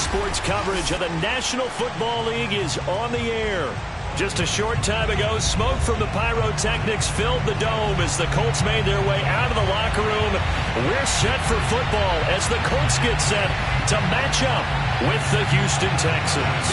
Sports coverage of the National Football League is on the air. Just a short time ago, smoke from the pyrotechnics filled the dome as the Colts made their way out of the locker room. We're set for football as the Colts get set to match up with the Houston Texans.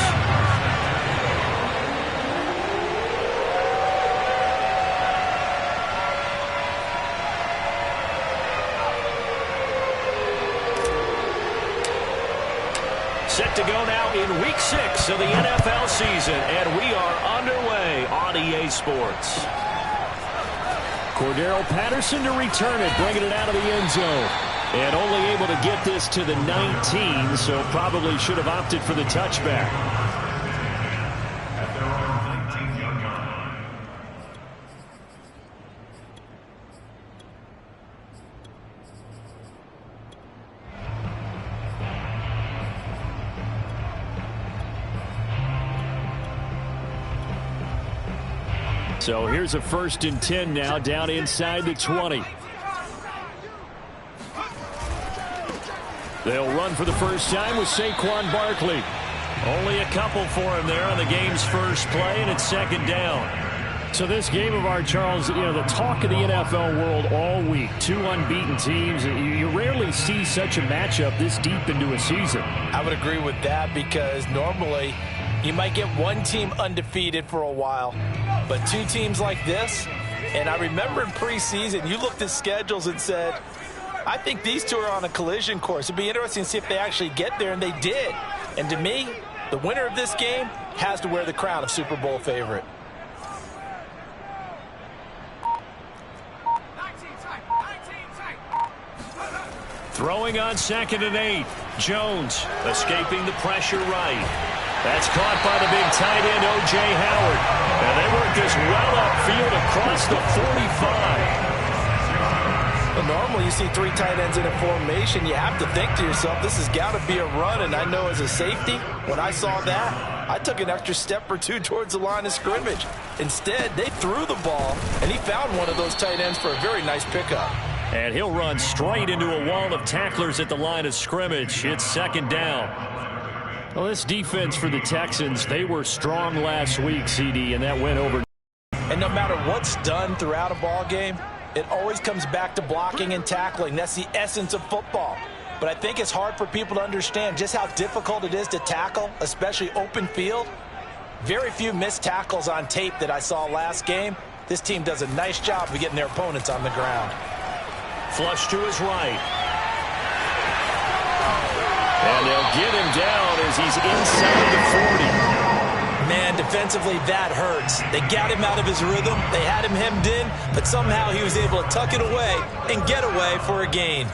Set to go now in Week 6 of the NFL season, and we are underway on EA Sports. Cordero Patterson to return it, bringing it out of the end zone. And only able to get this to the 19, so probably should have opted for the touchback. So here's a 1st and 10 now, down inside the 20. They'll run for the first time with Saquon Barkley. Only a couple for him there on the game's first play, and it's 2nd down. So this game of ours, Charles, you know, the talk of the NFL world all week. 2 unbeaten teams. You rarely see such a matchup this deep into a season. I would agree with that because normally you might get one team undefeated for a while, but 2 teams like this, and I remember in preseason, you looked at schedules and said, I think these 2 are on a collision course. It'd be interesting to see if they actually get there, and they did. And to me, the winner of this game has to wear the crown of Super Bowl favorite. Throwing on 2nd and 8. Jones escaping the pressure right. That's caught by the big tight end, O.J. Howard. And they work this well upfield across the 45. Well, normally you see 3 tight ends in a formation. You have to think to yourself, this has got to be a run. And I know as a safety, when I saw that, I took an extra step or 2 towards the line of scrimmage. Instead, they threw the ball, and he found one of those tight ends for a very nice pickup. And he'll run straight into a wall of tacklers at the line of scrimmage. It's 2nd down. Well, this defense for the Texans, they were strong last week, CD, and that went over. And no matter what's done throughout a ball game, it always comes back to blocking and tackling. That's the essence of football. But I think it's hard for people to understand just how difficult it is to tackle, especially open field. Very few missed tackles on tape that I saw last game. This team does a nice job of getting their opponents on the ground. Flush to his right. And they'll get him down as he's inside the 40. Man, defensively, that hurts. They got him out of his rhythm. They had him hemmed in, but somehow he was able to tuck it away and get away for a gain.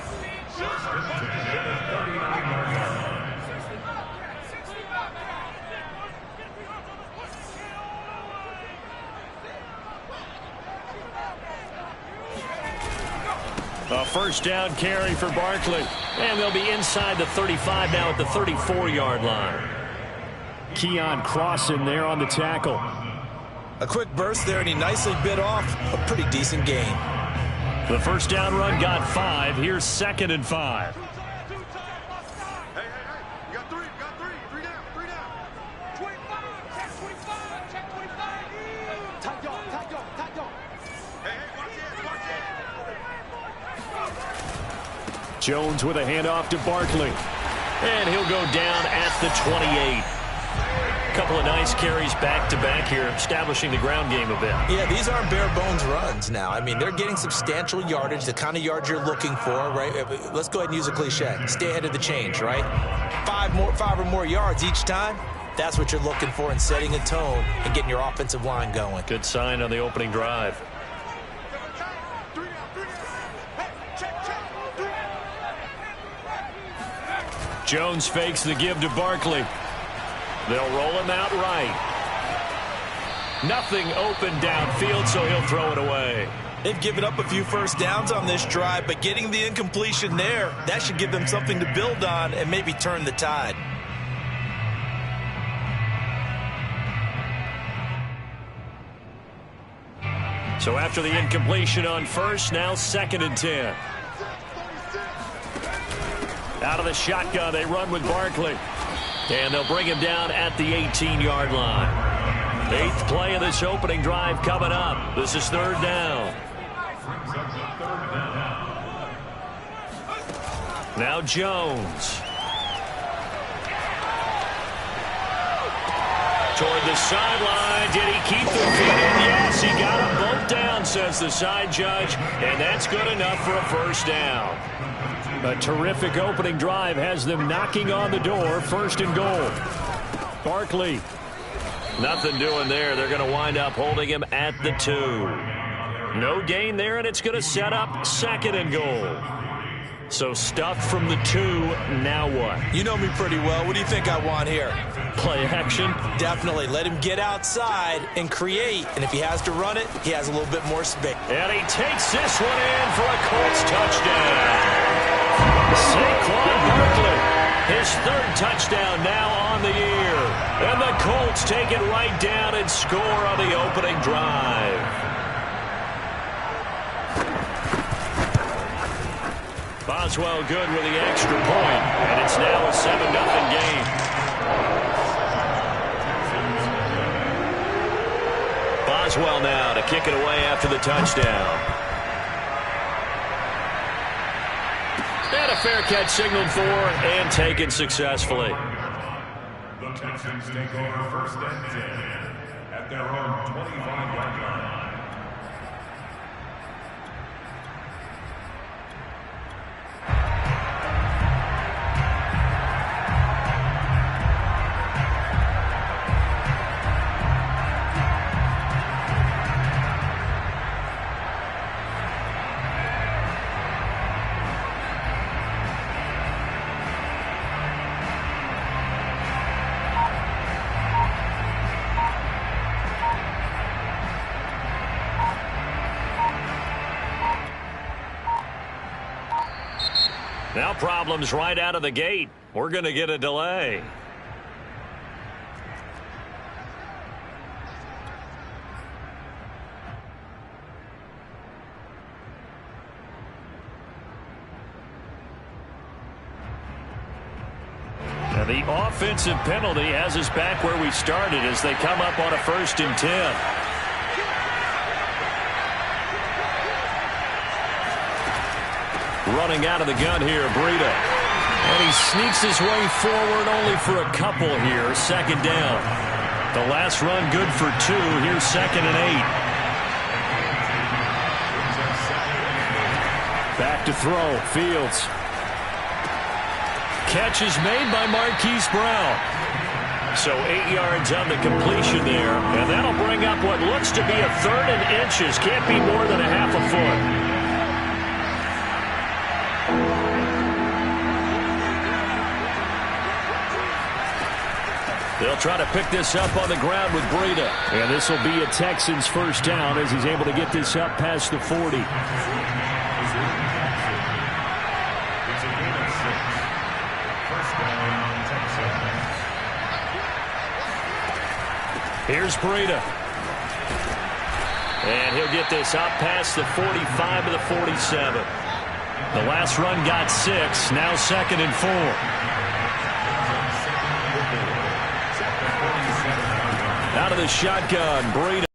A 1st down carry for Barkley. And they'll be inside the 35 now at the 34-yard line. Keon Crossen there on the tackle. A quick burst there, and he nicely bit off a pretty decent gain. The 1st down run got 5. Here's 2nd and 5. Jones with a handoff to Barkley. And he'll go down at the 28. Couple of nice carries back-to-back here, establishing the ground game a bit. Yeah, these aren't bare-bones runs now. I mean, they're getting substantial yardage, the kind of yards you're looking for, right? Let's go ahead and use a cliche. Stay ahead of the change, right? 5 or more yards each time. That's what you're looking for in setting a tone and getting your offensive line going. Good sign on the opening drive. Jones fakes the give to Barkley. They'll roll him out right. Nothing open downfield, so he'll throw it away. They've given up a few 1st downs on this drive, but getting the incompletion there, that should give them something to build on and maybe turn the tide. So after the incompletion on 1st, now 2nd and 10. Out of the shotgun, they run with Barkley. And they'll bring him down at the 18-yard line. 8th play of this opening drive coming up. This is 3rd down. Now Jones. Toward the sideline. Did he keep the feet in? Yes, he got them both down, says the side judge. And that's good enough for a 1st down. A terrific opening drive has them knocking on the door. 1st and goal. Barkley. Nothing doing there. They're going to wind up holding him at the 2. No gain there, and it's going to set up 2nd and goal. So stuffed from the 2. Now what? You know me pretty well. What do you think I want here? Play action? Definitely. Let him get outside and create. And if he has to run it, he has a little bit more space. And he takes this one in for a Colts touchdown. Saquon Barkley, his 3rd touchdown now on the year. And the Colts take it right down and score on the opening drive. Boswell good with the extra point, and it's now a 7-0 game. Boswell now to kick it away after the touchdown. And a fair catch signaled for and taken successfully. The Texans take over 1st and 10 at their own 25-yard line. Now problems right out of the gate. We're going to get a delay. Now the offensive penalty has us back where we started as they come up on a 1st and 10. Running out of the gun here, Breida. And he sneaks his way forward only for a couple here. 2nd down. The last run good for 2. Here's 2nd and 8. Back to throw. Fields. Catch is made by Marquise Brown. So 8 yards on the completion there. And that'll bring up what looks to be a 3rd and inches. Can't be more than a half a foot. They'll try to pick this up on the ground with Breida. And this will be a Texans 1st down as he's able to get this up past the 40. Here's Breida. And he'll get this up past the 45 to the 47. The last run got 6. Now 2nd and 4. Out of the shotgun, Breida.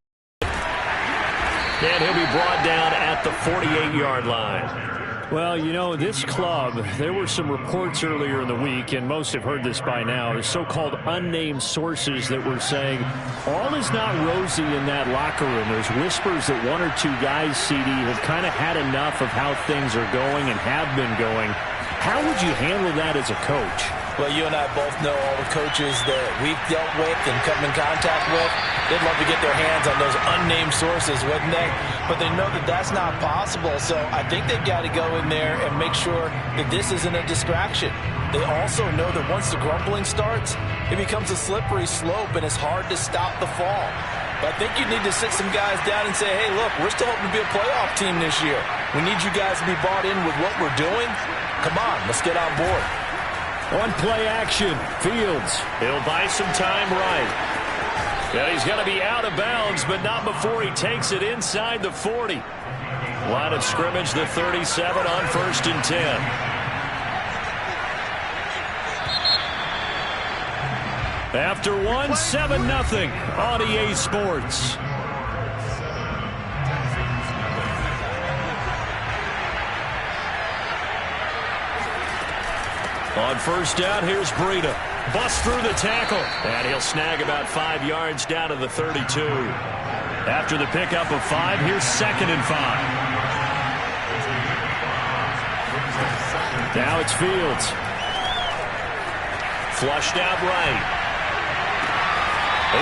And he'll be brought down at the 48-yard line. Well, you know, this club, there were some reports earlier in the week, and most have heard this by now, the so-called unnamed sources that were saying all is not rosy in that locker room. There's whispers that 1 or 2 guys, CD, have kind of had enough of how things are going and have been going. How would you handle that as a coach? Well, you and I both know all the coaches that we've dealt with and come in contact with. They'd love to get their hands on those unnamed sources, wouldn't they? But they know that that's not possible. So I think they've got to go in there and make sure that this isn't a distraction. They also know that once the grumbling starts, it becomes a slippery slope and it's hard to stop the fall. But I think you need to sit some guys down and say, hey, look, we're still hoping to be a playoff team this year. We need you guys to be bought in with what we're doing. Come on, let's get on board. On play action, Fields. He'll buy some time right. And he's going to be out of bounds, but not before he takes it inside the 40. Line of scrimmage, the 37 on 1st and 10. After one, 7-0 on EA Sports. On first down, here's Breida. Busts through the tackle, and he'll snag about 5 yards down to the 32. After the pickup of 5, here's 2nd and 5. Now it's Fields. Flushed out right.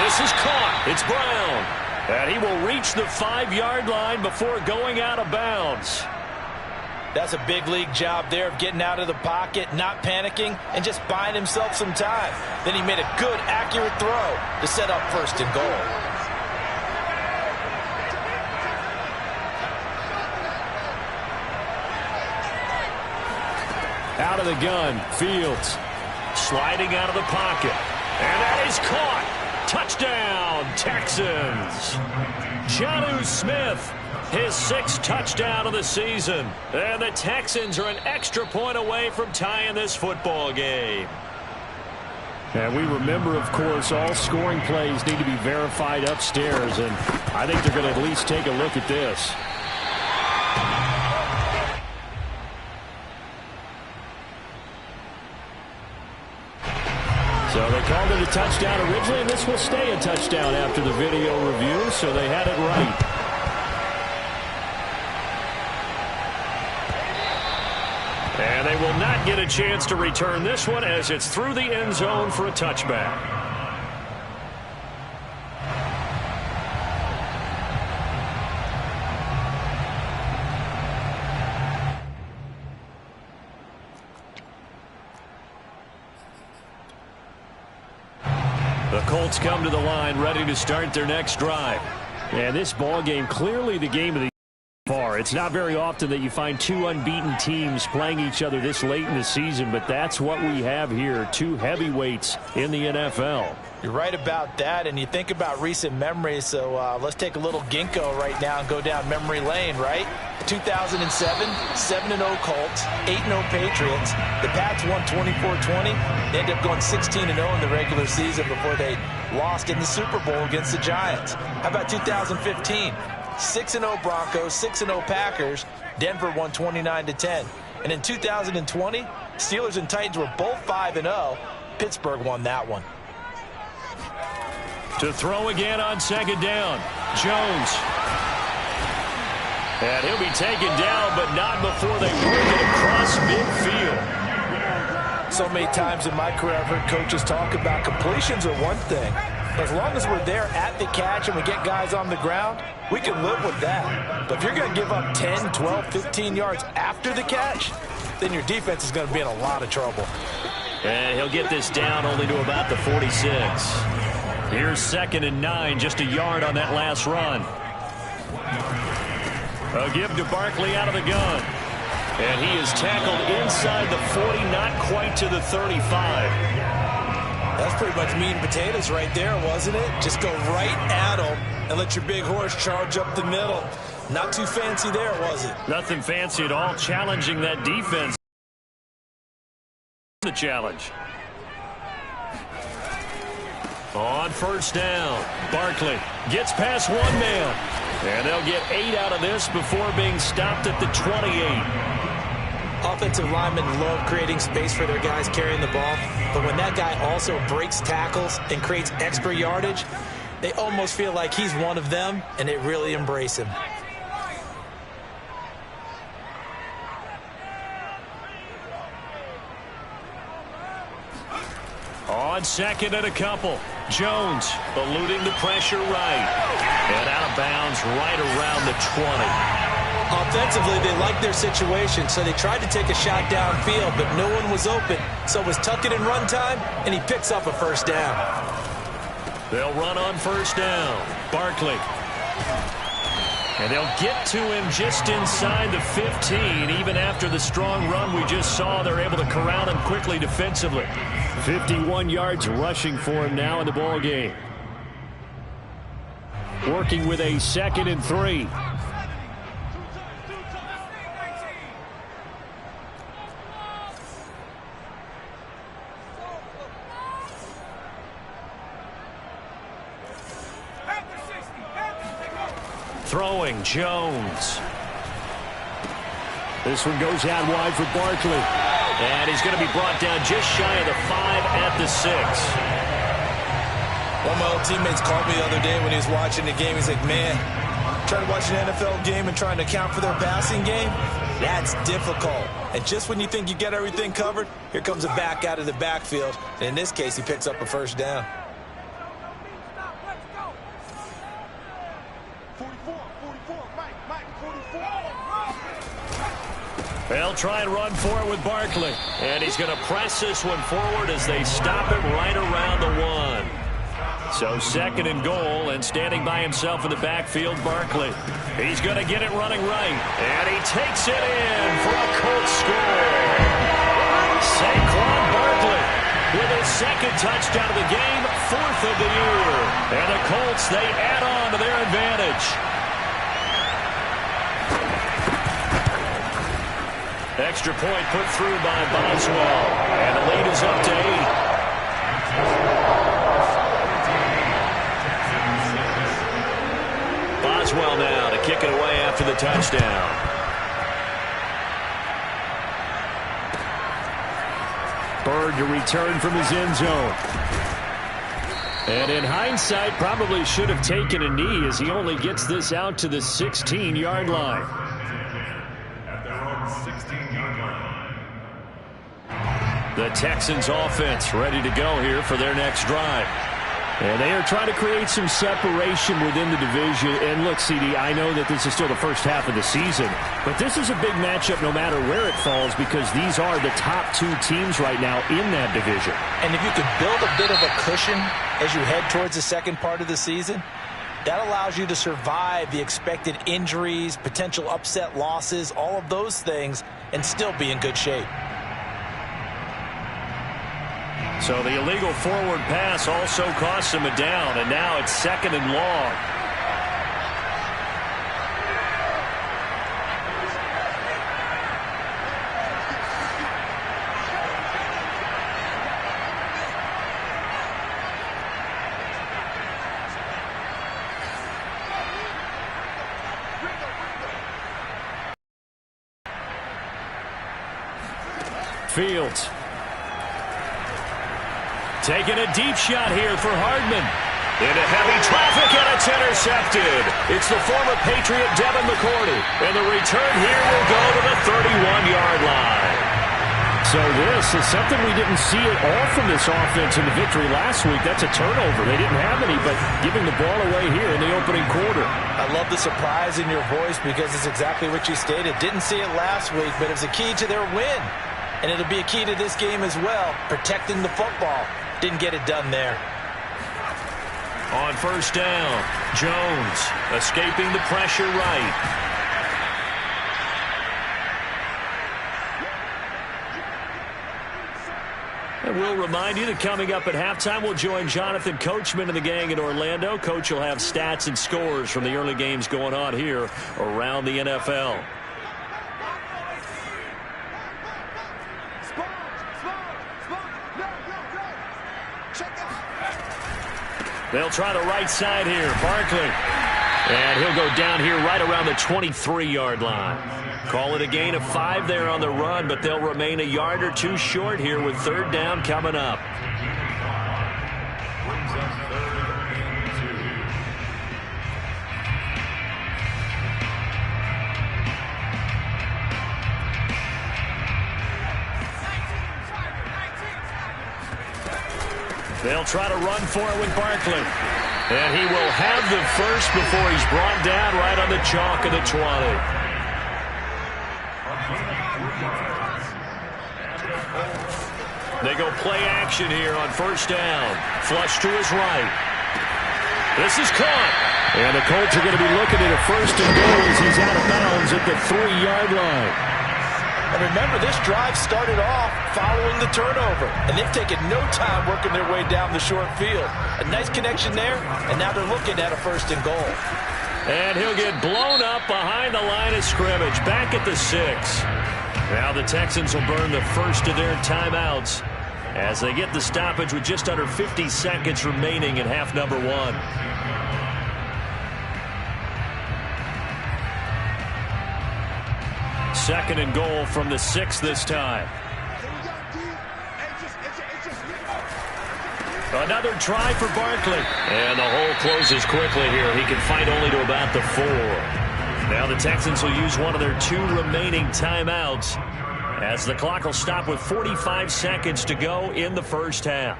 This is caught. It's Brown. And he will reach the 5-yard line before going out of bounds. That's a big league job there of getting out of the pocket, not panicking, and just buying himself some time. Then he made a good, accurate throw to set up 1st and goal. Out of the gun, Fields. Sliding out of the pocket. And that is caught. Touchdown, Texans. Jonnu Smith, his 6th touchdown of the season. And the Texans are an extra point away from tying this football game. And we remember, of course, all scoring plays need to be verified upstairs. And I think they're going to at least take a look at this. So they called it a touchdown originally, and this will stay a touchdown after the video review, so they had it right. And they will not get a chance to return this one as it's through the end zone for a touchback. The Colts come to the line ready to start their next drive. And this ball game, clearly the game of the far. It's not very often that you find 2 unbeaten teams playing each other this late in the season, but that's what we have here, 2 heavyweights in the NFL. You're right about that, and you think about recent memories, so let's take a little ginkgo right now and go down memory lane, right? 2007, 7-0 Colts, 8-0 Patriots. The Pats won 24-20. They ended up going 16-0 in the regular season before they lost in the Super Bowl against the Giants. How about 2015? 6-0 Broncos, 6-0 Packers. Denver won 29-10. And in 2020, Steelers and Titans were both 5-0. Pittsburgh won that one. To throw again on 2nd down, Jones. And he'll be taken down, but not before they work it across midfield. So many times in my career, I've heard coaches talk about completions are one thing. As long as we're there at the catch and we get guys on the ground, we can live with that. But if you're going to give up 10, 12, 15 yards after the catch, then your defense is going to be in a lot of trouble. And he'll get this down only to about the 46. Here's 2nd and 9, just a yard on that last run. A give to Barkley out of the gun. And he is tackled inside the 40, not quite to the 35. That's pretty much meat and potatoes right there, wasn't it? Just go right at him and let your big horse charge up the middle. Not too fancy there, was it? Nothing fancy at all, challenging that defense. The challenge. On 1st down, Barkley gets past 1 man. And they'll get 8 out of this before being stopped at the 28. Offensive linemen love creating space for their guys carrying the ball. But when that guy also breaks tackles and creates extra yardage, they almost feel like he's one of them, and they really embrace him. On 2nd and a couple, Jones eluding the pressure right. And out of bounds right around the 20. Offensively, they liked their situation, so they tried to take a shot downfield, but no one was open. So it was tuck it in run time, and he picks up a 1st down. They'll run on 1st down. Barkley. And they'll get to him just inside the 15. Even after the strong run we just saw, they're able to corral him quickly defensively. 51 yards rushing for him now in the ball game. Working with a 2nd and 3. Throwing, Jones. This one goes out wide for Barkley. And he's going to be brought down just shy of the 5 at the 6. One of my old teammates called me the other day when he was watching the game. He's like, man, trying to watch an NFL game and trying to account for their passing game, that's difficult. And just when you think you get everything covered, here comes a back out of the backfield. And in this case, he picks up a first down. They'll try and run for it with Barkley. And he's going to press this one forward as they stop it right around the 1. So 2nd and goal, and standing by himself in the backfield, Barkley. He's going to get it running right. And he takes it in for a Colts score. Saquon Barkley with his 2nd touchdown of the game, 4th of the year. And the Colts, they add on to their advantage. Extra point put through by Boswell. And the lead is up to 8. Boswell now to kick it away after the touchdown. Bird to return from his end zone. And in hindsight, probably should have taken a knee as he only gets this out to the 16-yard line. At their own 16-yard line. The Texans offense ready to go here for their next drive. And they are trying to create some separation within the division. And look, CD, I know that this is still the first half of the season, but this is a big matchup no matter where it falls because these are the top 2 teams right now in that division. And if you could build a bit of a cushion as you head towards the second part of the season, that allows you to survive the expected injuries, potential upset losses, all of those things, and still be in good shape. So the illegal forward pass also costs him a down, and now it's 2nd and long. Fields. Taking a deep shot here for Hardman. Into heavy traffic, and it's intercepted. It's the former Patriot Devin McCourty. And the return here will go to the 31-yard line. So this is something we didn't see at all from this offense in the victory last week. That's a turnover. They didn't have any, but giving the ball away here in the opening quarter. I love the surprise in your voice because it's exactly what you stated. Didn't see it last week, but it was a key to their win. And it'll be a key to this game as well, protecting the football. Didn't get it done there. On first down, Jones escaping the pressure right. And we'll remind you that coming up at halftime, we'll join Jonathan Coachman and the gang in Orlando. Coach will have stats and scores from the early games going on here around the NFL. They'll try the right side here. Barkley. And he'll go down here right around the 23-yard line. Call it a gain of 5 there on the run, but they'll remain a yard or 2 short here with 3rd down coming up. They'll try to run for it with Barkley. And he will have the first before he's brought down right on the chalk of the 20. They go play action here on first down. Flush to his right. This is caught. And the Colts are going to be looking at a 1st and goal as he's out of bounds at the 3-yard line. And remember, this drive started off following the turnover. And they've taken no time working their way down the short field. A nice connection there, and now they're looking at a 1st and goal. And he'll get blown up behind the line of scrimmage, back at the 6. Now the Texans will burn the first of their timeouts as they get the stoppage with just under 50 seconds remaining in half number 1. 2nd and goal from the 6 this time. Another try for Barkley. And the hole closes quickly here. He can fight only to about the 4. Now the Texans will use one of their 2 remaining timeouts as the clock will stop with 45 seconds to go in the first half.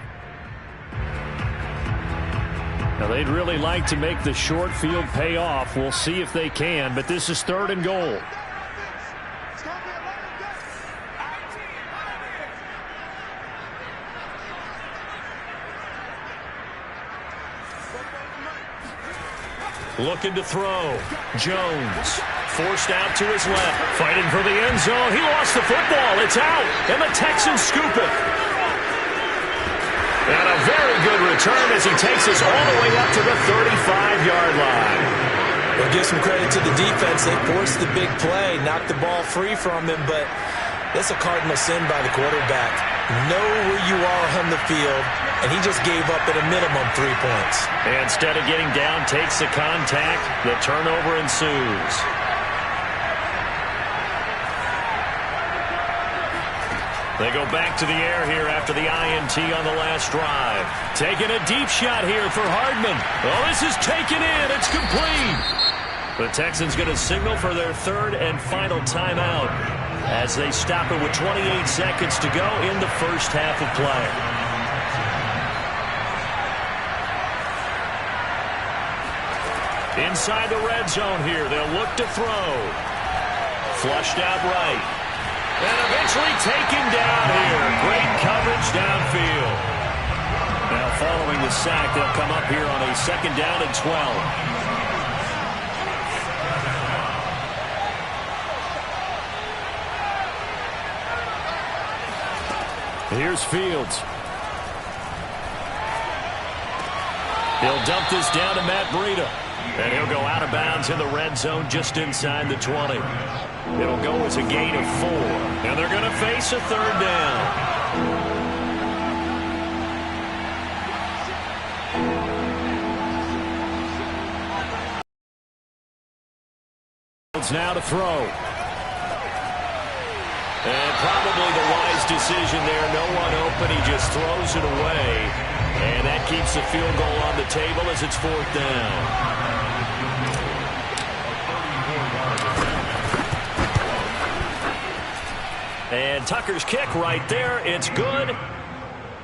Now they'd really like to make the short field pay off. We'll see if they can, but this is 3rd and goal. Looking to throw. Jones forced out to his left. Fighting for the end zone. He lost the football. It's out. And the Texans scoop it. And a very good return as he takes us all the way up to the 35-yard line. Well, give some credit to the defense. They forced the big play, knocked the ball free from him, but that's a cardinal sin by the quarterback. Know where you are on the field, and he just gave up at a minimum 3 points. And instead of getting down, takes the contact. The turnover ensues. They go back to the air here after the INT on the last drive. Taking a deep shot here for Hardman. Oh, this is taken in. It's complete. The Texans going to signal for their 3rd and final timeout as they stop it with 28 seconds to go in the first half of play. Inside the red zone here. They'll look to throw. Flushed out right. And eventually taken down here. Great coverage downfield. Now following the sack, they'll come up here on a 2nd down and 12. Here's Fields. He'll dump this down to Matt Breida. And he'll go out of bounds in the red zone just inside the 20. It'll go as a gain of 4. And they're going to face a 3rd down. Now to throw. And probably the wise decision there. No one open. He just throws it away. And that keeps the field goal on the table as it's 4th down. And Tucker's kick right there. It's good.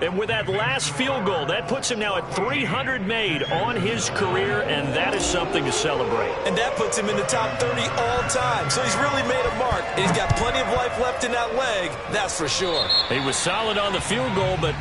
And with that last field goal, that puts him now at 300 made on his career, and that is something to celebrate. And that puts him in the top 30 all time. So he's really made a mark, and he's got plenty of life left in that leg, that's for sure. He was solid on the field goal, but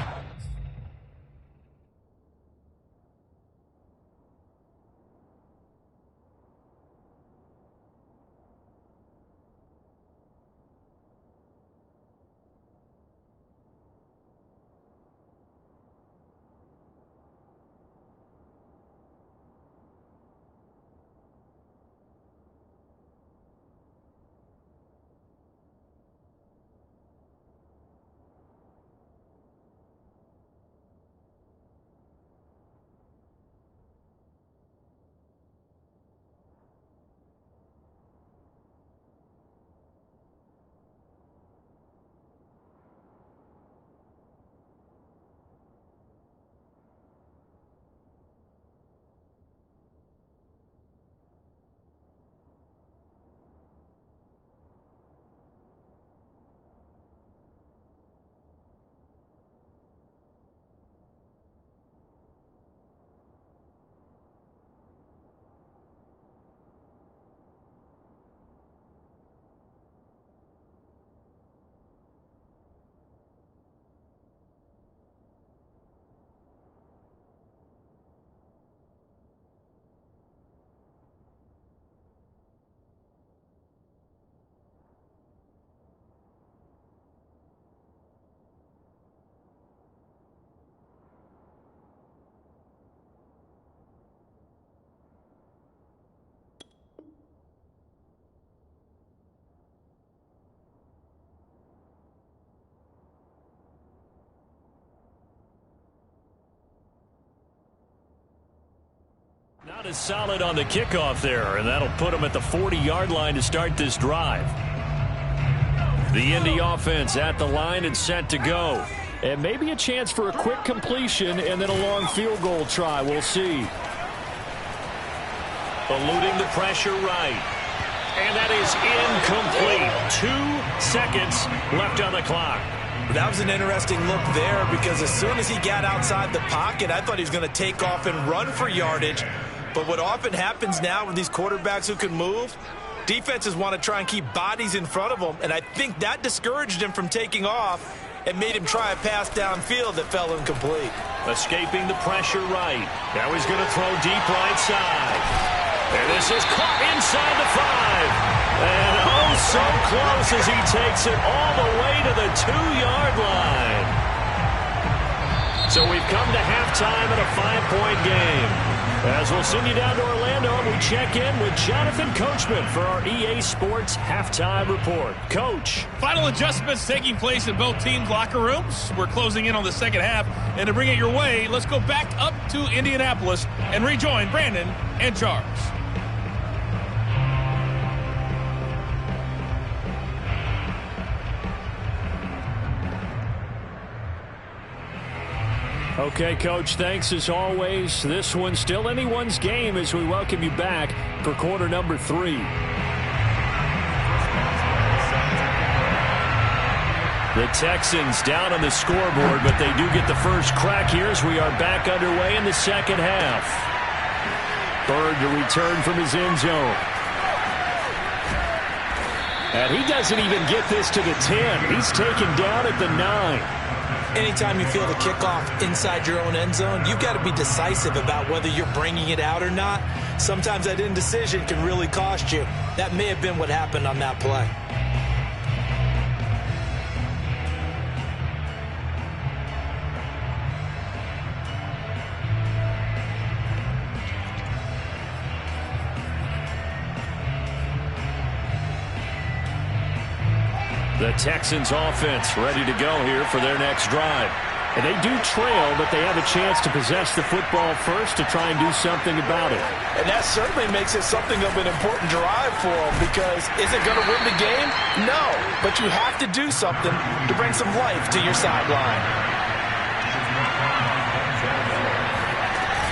not as solid on the kickoff there, and that'll put him at the 40-yard line to start this drive. The Indy offense at the line and set to go. And maybe a chance for a quick completion and then a long field goal try. We'll see. Eluding the pressure right. And that is incomplete. 2 seconds left on the clock. That was an interesting look there because as soon as he got outside the pocket, I thought he was going to take off and run for yardage. But what often happens now with these quarterbacks who can move, defenses want to try and keep bodies in front of them, and I think that discouraged him from taking off and made him try a pass downfield that fell incomplete. Escaping the pressure right. Now he's going to throw deep right side. And this is caught inside the 5. And oh, so close as he takes it all the way to the 2-yard line. So we've come to halftime in a 5-point game. As we'll send you down to Orlando, and we check in with Jonathan Coachman for our EA Sports Halftime Report. Coach. Final adjustments taking place in both teams' locker rooms. We're closing in on the second half. And to bring it your way, let's go back up to Indianapolis and rejoin Brandon and Charles. Okay, Coach, thanks as always. This one's still anyone's game as we welcome you back for quarter number 3. The Texans down on the scoreboard, but they do get the first crack here as we are back underway in the second half. Bird to return from his end zone. And he doesn't even get this to the 10. He's taken down at the 9. Anytime you feel the kickoff inside your own end zone, you've got to be decisive about whether you're bringing it out or not. Sometimes that indecision can really cost you. That may have been what happened on that play. The Texans offense ready to go here for their next drive. And they do trail, but they have a chance to possess the football first to try and do something about it. And that certainly makes it something of an important drive for them because is it going to win the game? No, but you have to do something to bring some life to your sideline.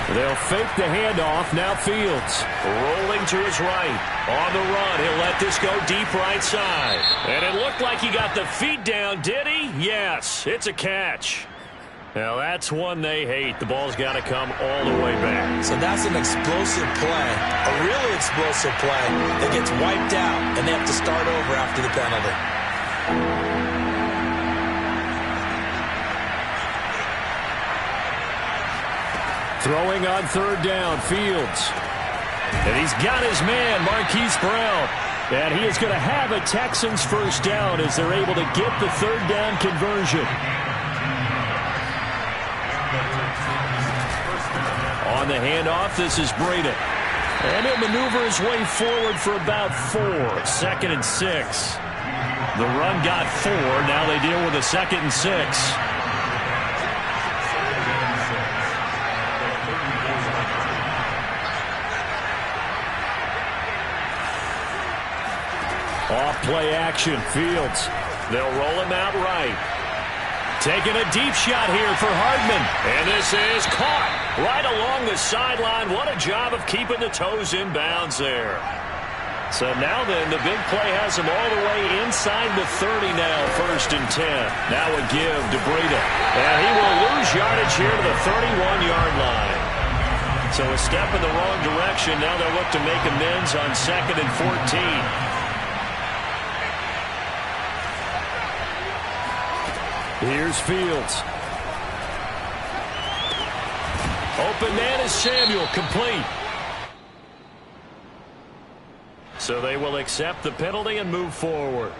They'll fake the handoff. Now Fields rolling to his right. On the run, he'll let this go deep right side. And it looked like he got the feet down, did he? Yes, it's a catch. Now that's one they hate. The ball's got to come all the way back. So that's an explosive play, a really explosive play that gets wiped out, and they have to start over after the penalty. Throwing on third down, Fields. And he's got his man, Marquise Brown. And he is going to have a Texans first down as they're able to get the third down conversion. On the handoff, this is Breida. And he'll maneuver his way forward for about 4. 2nd and 6. The run got 4. Now they deal with a 2nd and 6. Off play action, Fields. They'll roll him out right. Taking a deep shot here for Hardman. And this is caught right along the sideline. What a job of keeping the toes in bounds there. So now then, the big play has him all the way inside the 30 now, 1st and 10. Now a give to Breida. And he will lose yardage here to the 31-yard line. So a step in the wrong direction. Now they'll look to make amends on 2nd and 14. Here's Fields. Open man is Samuel, complete. So they will accept the penalty and move forward.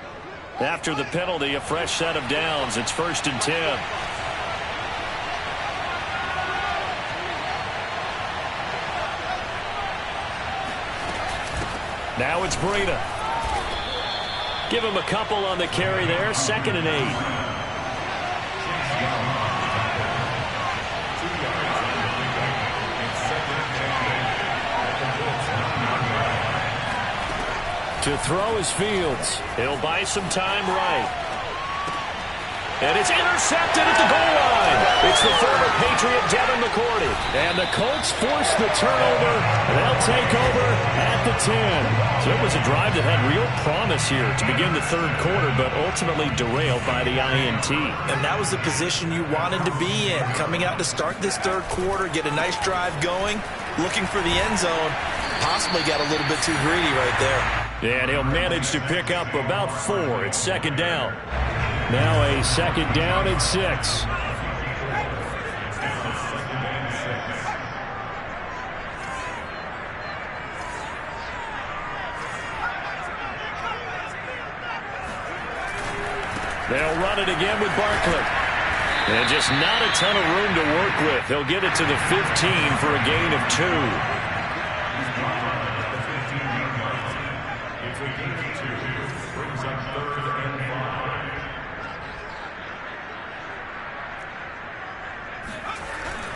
After the penalty, a fresh set of downs. It's 1st and 10. Now it's Breida. Give him a couple on the carry there. 2nd and 8. To throw is Fields. He'll buy some time right. And it's intercepted at the goal line. It's the former Patriot Devin McCourty. And the Colts force the turnover. They'll take over at the 10. So it was a drive that had real promise here to begin the third quarter, but ultimately derailed by the INT. And that was the position you wanted to be in. Coming out to start this third quarter, get a nice drive going, looking for the end zone. Possibly got a little bit too greedy right there. And he'll manage to pick up about 4. It's second down. Now a second down and 6. They'll run it again with Barkley. And just not a ton of room to work with. He'll get it to the 15 for a gain of 2.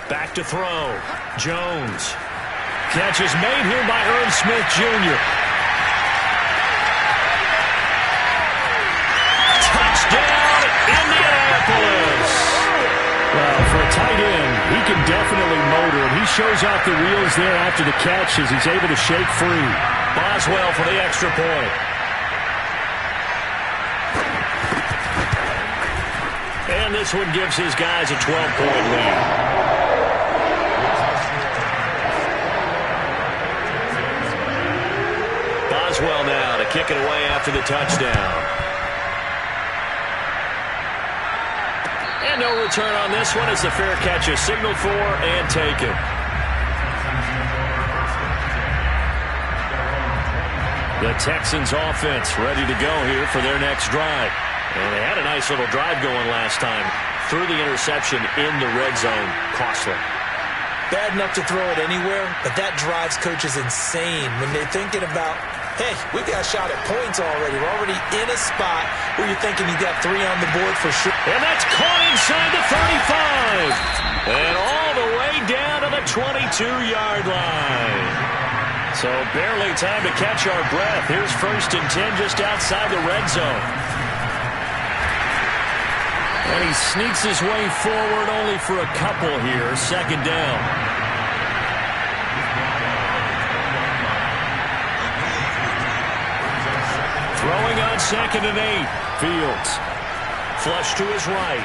Back to throw. Jones. Catch is made here by Irv Smith Jr. Touchdown, Indianapolis. Well, for a tight end, he can definitely motor, and he shows off the wheels there after the catch as he's able to shake free. Boswell for the extra point. And this one gives his guys a 12-point lead. Boswell now to kick it away after the touchdown. And no return on this one as the fair catch is signaled for and taken. The Texans offense ready to go here for their next drive. And they had a nice little drive going last time. Threw the interception in the red zone. Costly. Bad enough to throw it anywhere, but that drives coaches insane when they're thinking about, hey, we've got a shot at points already. We're already in a spot where you're thinking you got 3 on the board for sure. And that's caught inside the 35. And all the way down to the 22-yard line. So barely time to catch our breath. Here's 1st and 10 just outside the red zone. And he sneaks his way forward only for a couple here. Second down. Throwing on 2nd and 8. Fields. Flush to his right.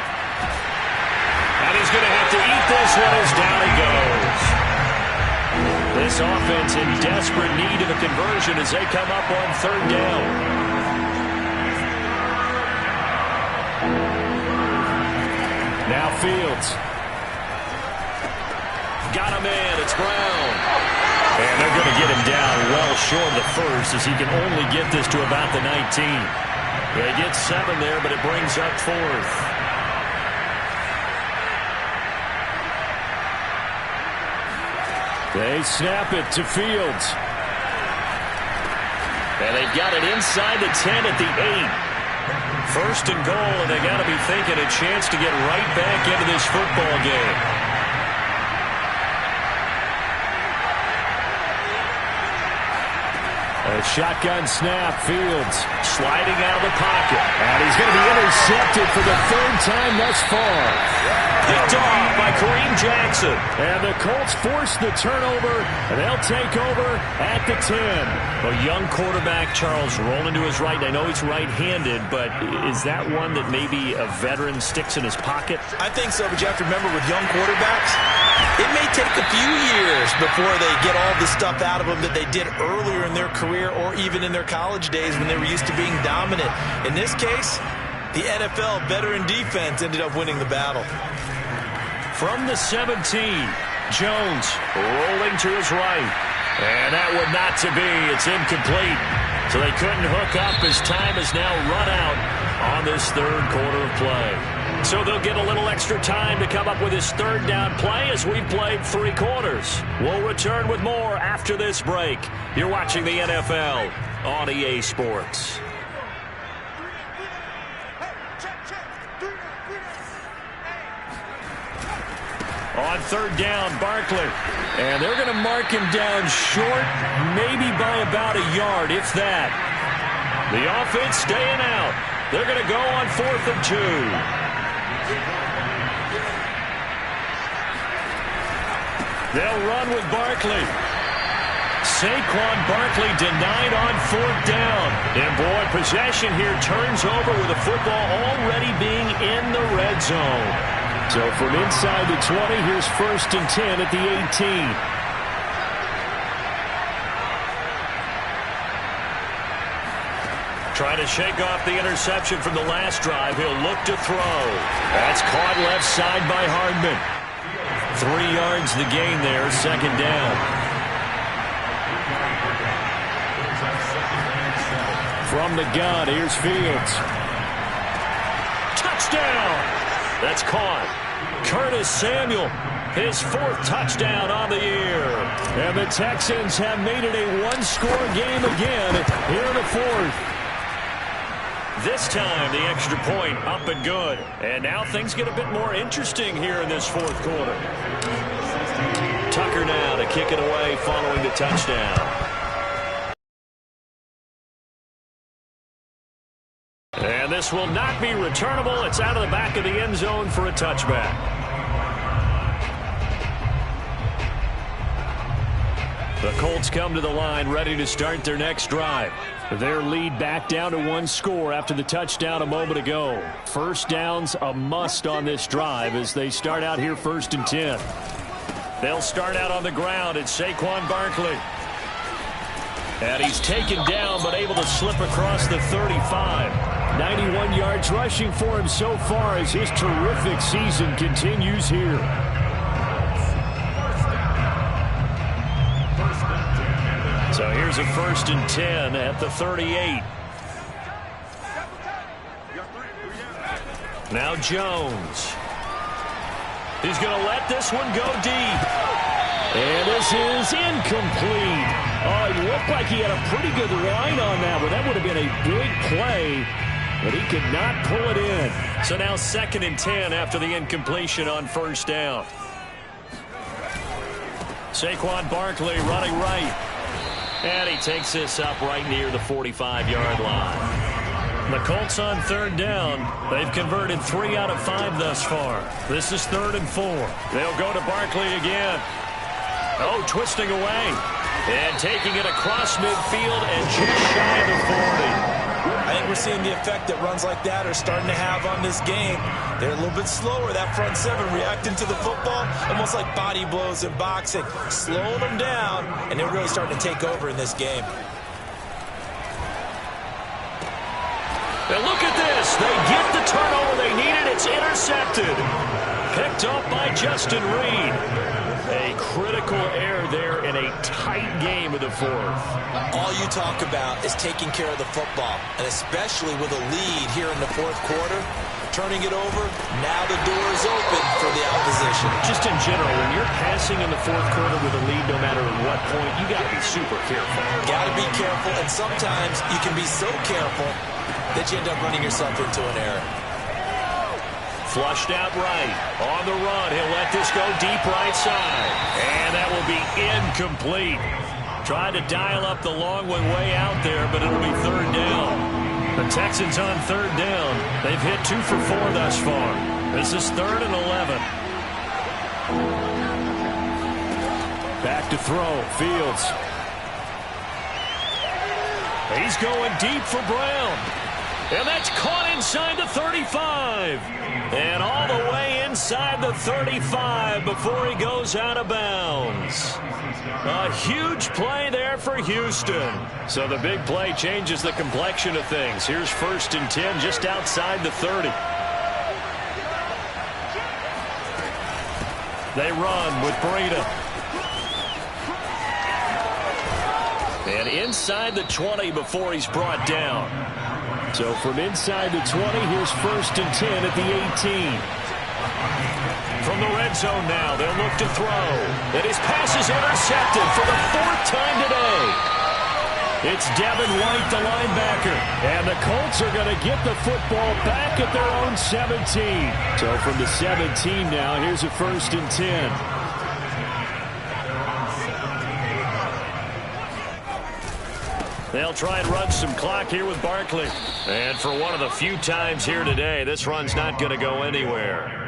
And he's going to have to eat this one as down he goes. This offense in desperate need of a conversion as they come up on 3rd down. Now Fields. Got him in. It's Brown. And they're going to get him down well short of the first as he can only get this to about the 19. They get 7 there, but it brings up 4th. They snap it to Fields. And they've got it inside the 10 at the 8. 1st and goal, and they got to be thinking a chance to get right back into this football game. A shotgun snap. Fields sliding out of the pocket. And he's going to be intercepted for the 3rd time thus far. Picked off by Kareem Jackson. And the Colts force the turnover, and they'll take over at the 10. A young quarterback, Charles, rolling to his right. I know he's right-handed, but is that one that maybe a veteran sticks in his pocket? I think so, but you have to remember with young quarterbacks, it may take a few years before they get all the stuff out of them that they did earlier in their career or even in their college days when they were used to being dominant. In this case, the NFL veteran defense ended up winning the battle. From the 17, Jones rolling to his right. And that one not to be. It's incomplete. So they couldn't hook up as time has now run out on this 3rd quarter of play. So they'll get a little extra time to come up with his 3rd down play as we've played 3 quarters. We'll return with more after this break. You're watching the NFL on EA Sports. On 3rd down, Barkley. And they're going to mark him down short, maybe by about a yard, if that. The offense staying out. They're going to go on 4th and 2. They'll run with Barkley. Saquon Barkley denied on 4th down. And boy, possession here turns over with the football already being in the red zone. So from inside the 20, here's 1st and 10 at the 18. Trying to shake off the interception from the last drive. He'll look to throw. That's caught left side by Hardman. 3 yards the gain there, 2nd down. From the gun, here's Fields. Touchdown! That's caught. Curtis Samuel, his 4th touchdown on the year. And the Texans have made it a one-score game again here in the 4th. This time, the extra point up and good. And now things get a bit more interesting here in this 4th quarter. Tucker now to kick it away following the touchdown. And this will not be returnable. It's out of the back of the end zone for a touchback. The Colts come to the line ready to start their next drive. Their lead back down to 1 score after the touchdown a moment ago. 1st downs a must on this drive as they start out here 1st and 10. They'll start out on the ground. It's Saquon Barkley. And he's taken down but able to slip across the 35. 91 yards rushing for him so far as his terrific season continues here. So here's a 1st and 10 at the 38. Now Jones. He's going to let this one go deep. And this is incomplete. Oh, it looked like he had a pretty good line on that one. That would have been a big play, but he could not pull it in. So now 2nd and 10 after the incompletion on 1st down. Saquon Barkley running right. And he takes this up right near the 45-yard line. The Colts on 3rd down. They've converted 3 out of 5 thus far. This is 3rd and 4. They'll go to Barkley again. Oh, twisting away. And taking it across midfield and just shy of the 40. I think we're seeing the effect that runs like that are starting to have on this game. They're a little bit slower, that front 7, reacting to the football, almost like body blows in boxing, slowing them down, and they're really starting to take over in this game. Now look at this. They get the turnover they needed. It's intercepted. Picked up by Justin Reed. A critical error there in a tight game of the 4th. All you talk about is taking care of the football, and especially with a lead here in the 4th quarter, turning it over, now the door is open for the opposition. Just in general, when you're passing in the 4th quarter with a lead, no matter at what point, you got to be super careful. Got to be careful, and sometimes you can be so careful that you end up running yourself into an error. Flushed out right. On the run. He'll let this go deep right side. And that will be incomplete. Tried to dial up the long one way out there, but it'll be 3rd down. The Texans on 3rd down. They've hit 2 for 4 thus far. This is 3rd and 11. Back to throw. Fields. He's going deep for Brown. And that's caught inside the 35. And all the way inside the 35 before he goes out of bounds. A huge play there for Houston. So the big play changes the complexion of things. Here's 1st and 10 just outside the 30. They run with Breida. And inside the 20 before he's brought down. So from inside the 20, here's 1st and 10 at the 18. From the red zone now, they'll look to throw. And his pass is intercepted for the 4th time today. It's Devin White, the linebacker. And the Colts are going to get the football back at their own 17. So from the 17 now, here's a 1st and 10. They'll try and run some clock here with Barkley. And for one of the few times here today, this run's not going to go anywhere.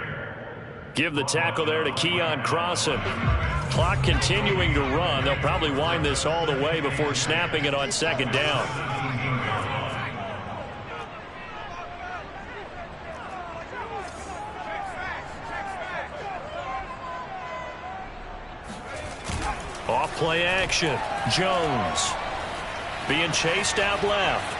Give the tackle there to Keon Crossan. Clock continuing to run. They'll probably wind this all the way before snapping it on second down. Off play action. Jones being chased out left.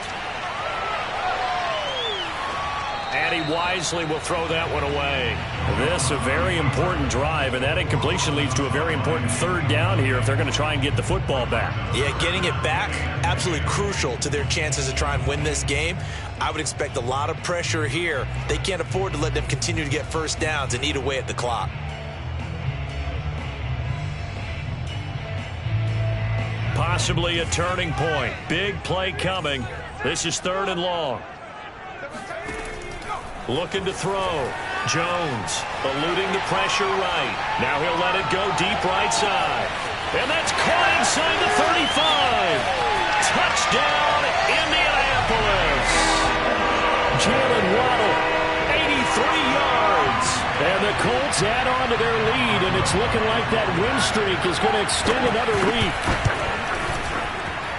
And he wisely will throw that one away. This a very important drive, and that incompletion leads to a very important third down here if they're going to try and get the football back. Yeah, getting it back, absolutely crucial to their chances to try and win this game. I would expect a lot of pressure here. They can't afford to let them continue to get first downs and eat away at the clock. Possibly a turning point. Big play coming. This is 3rd and long. Looking to throw. Jones eluding the pressure right. Now he'll let it go deep right side. And that's caught inside the 35. Touchdown, Indianapolis. Jalen Waddle, 83 yards. And the Colts add on to their lead, and it's looking like that win streak is going to extend another week.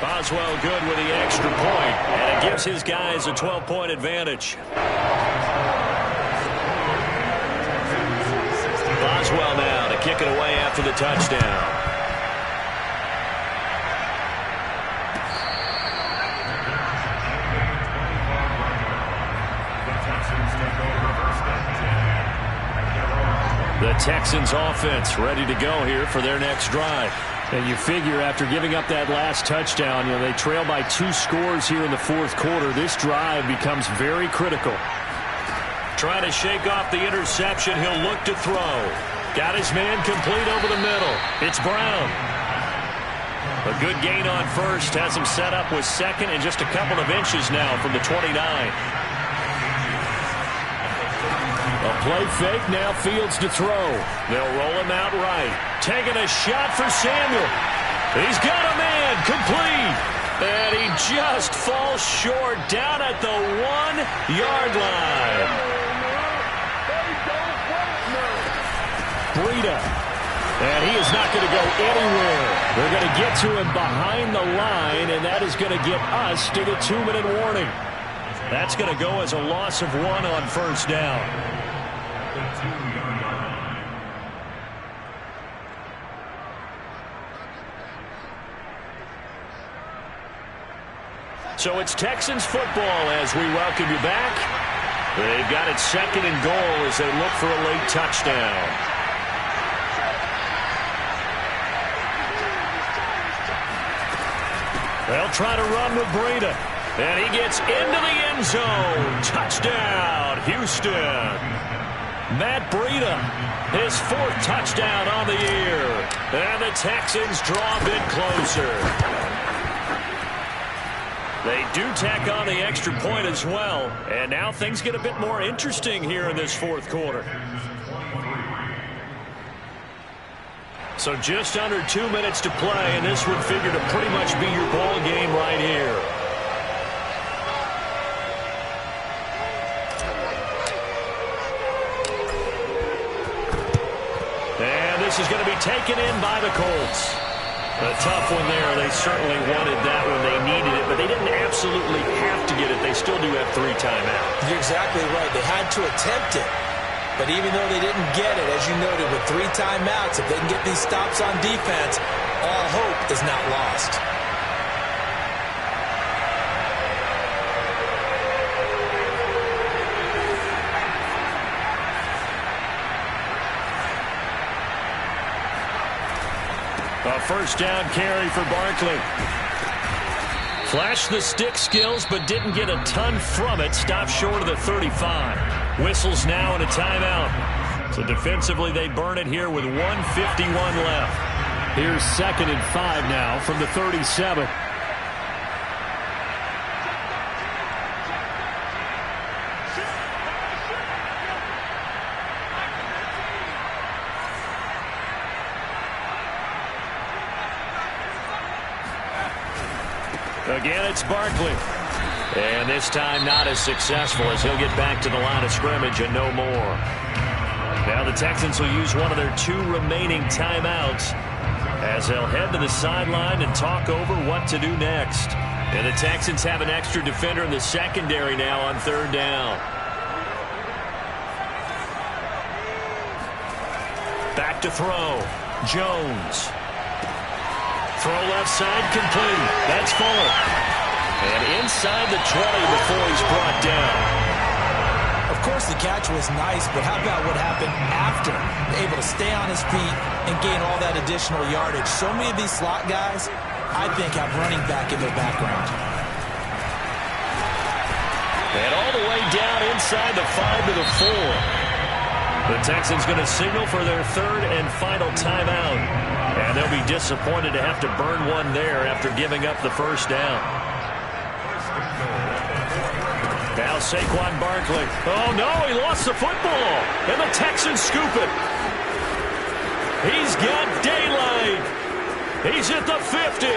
Boswell good with the extra point, and it gives his guys a 12-point advantage. Boswell now to kick it away after the touchdown. The Texans offense ready to go here for their next drive. And you figure after giving up that last touchdown, they trail by 2 scores here in the 4th quarter. This drive becomes very critical. Trying to shake off the interception. He'll look to throw. Got his man complete over the middle. It's Brown. A good gain on first. Has him set up with second and just a couple of inches now from the 29. A play fake, now Fields to throw. They'll roll him out right. Taking a shot for Samuel. He's got a man, complete. And he just falls short down at the 1-yard line. Breida. And he is not going to go anywhere. They're going to get to him behind the line, and that is going to get us to the 2-minute warning. That's going to go as a loss of 1 on first down. So it's Texans football as we welcome you back. They've got it 2nd and goal as they look for a late touchdown. They'll try to run with Breida. And he gets into the end zone. Touchdown, Houston. Matt Breida, his 4th touchdown on the year. And the Texans draw a bit closer. They do tack on the extra point as well. And now things get a bit more interesting here in this 4th quarter. So just under 2 minutes to play, and this would figure to pretty much be your ball game right here. And this is going to be taken in by the Colts. A tough one there. They certainly wanted that one. They needed it, but they didn't absolutely have to get it. They still do have 3 timeouts. You're exactly right. They had to attempt it. But even though they didn't get it, as you noted, with 3 timeouts, if they can get these stops on defense, all hope is not lost. A first down carry for Barkley. Flashed the stick skills, but didn't get a ton from it. Stopped short of the 35. Whistles now and a timeout. So defensively, they burn it here with 1:51 left. Here's 2nd and 5 now from the 37. Again, it's Barkley. And this time not as successful as he'll get back to the line of scrimmage and no more. Now the Texans will use one of their 2 remaining timeouts as they'll head to the sideline and talk over what to do next. And the Texans have an extra defender in the secondary now on 3rd down. Back to throw. Jones. Throw left side complete. That's Fuller. And inside the 20 before he's brought down. Of course, the catch was nice, but how about what happened after? Able to stay on his feet and gain all that additional yardage. So many of these slot guys, I think, have running back in their background. And all the way down inside the 5 to the 4. The Texans going to signal for their 3rd and final timeout. And they'll be disappointed to have to burn one there after giving up the 1st down. Now Saquon Barkley. Oh, no, he lost the football. And the Texans scoop it. He's got daylight. He's at the 50,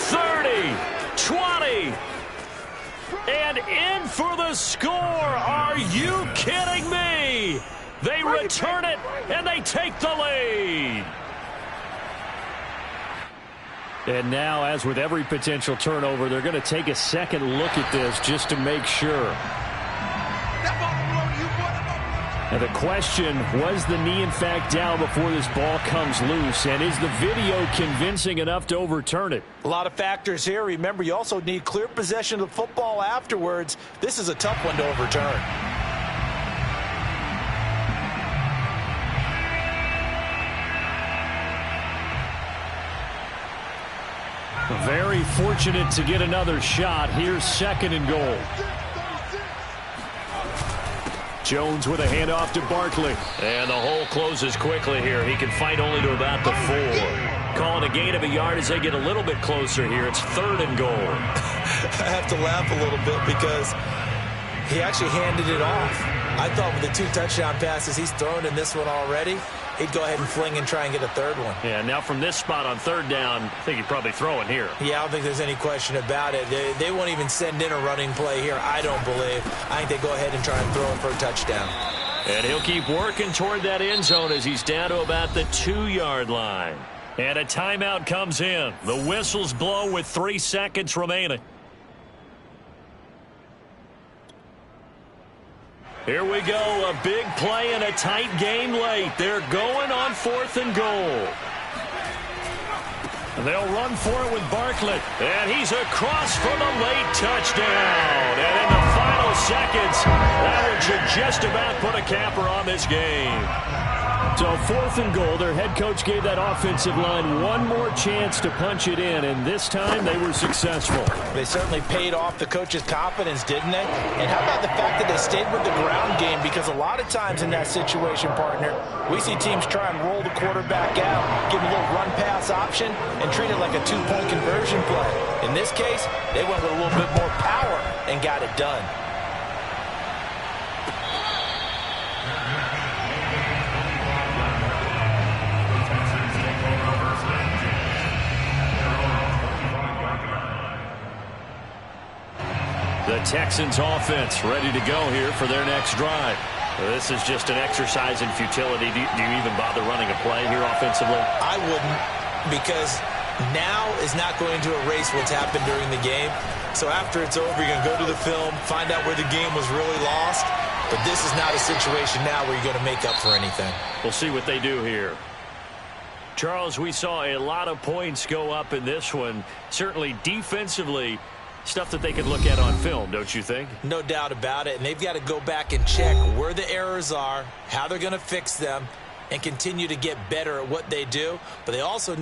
30, 20. And in for the score. Are you kidding me? They return it, and they take the lead. And now, as with every potential turnover, they're going to take a second look at this just to make sure. And the question, was the knee in fact down before this ball comes loose? And is the video convincing enough to overturn it? A lot of factors here. Remember, you also need clear possession of the football afterwards. This is a tough one to overturn. Very fortunate to get another shot. Here's 2nd and goal. Jones with a handoff to Barkley. And the hole closes quickly here. He can fight only to about the 4. Calling a gain of a yard as they get a little bit closer here. It's 3rd and goal. I have to laugh a little bit because he actually handed it off. I thought with the 2 touchdown passes he's thrown in this one already, he'd go ahead and fling and try and get a 3rd one. Yeah, now from this spot on 3rd down, I think he'd probably throw it here. Yeah, I don't think there's any question about it. They won't even send in a running play here, I don't believe. I think they go ahead and try and throw it for a touchdown. And he'll keep working toward that end zone as he's down to about the 2-yard line. And a timeout comes in. The whistles blow with 3 seconds remaining. Here we go, a big play and a tight game late. They're going on 4th and goal. And they'll run for it with Barkley. And he's across for the late touchdown. And in the final seconds, that one should just about put a capper on this game. So 4th and goal, their head coach gave that offensive line one more chance to punch it in, and this time they were successful. They certainly paid off the coach's confidence, didn't they? And how about the fact that they stayed with the ground game? Because a lot of times in that situation, partner, we see teams try and roll the quarterback out, give him a little run-pass option, and treat it like a 2-point conversion play. In this case, they went with a little bit more power and got it done. The Texans offense ready to go here for their next drive. This is just an exercise in futility. Do you even bother running a play here offensively? I wouldn't, because now is not going to erase what's happened during the game. So after it's over, you're going to go to the film, find out where the game was really lost. But this is not a situation now where you're going to make up for anything. We'll see what they do here. Charles, we saw a lot of points go up in this one. Certainly defensively, stuff that they could look at on film, don't you think? No doubt about it. And they've got to go back and check where the errors are, how they're going to fix them, and continue to get better at what they do. But they also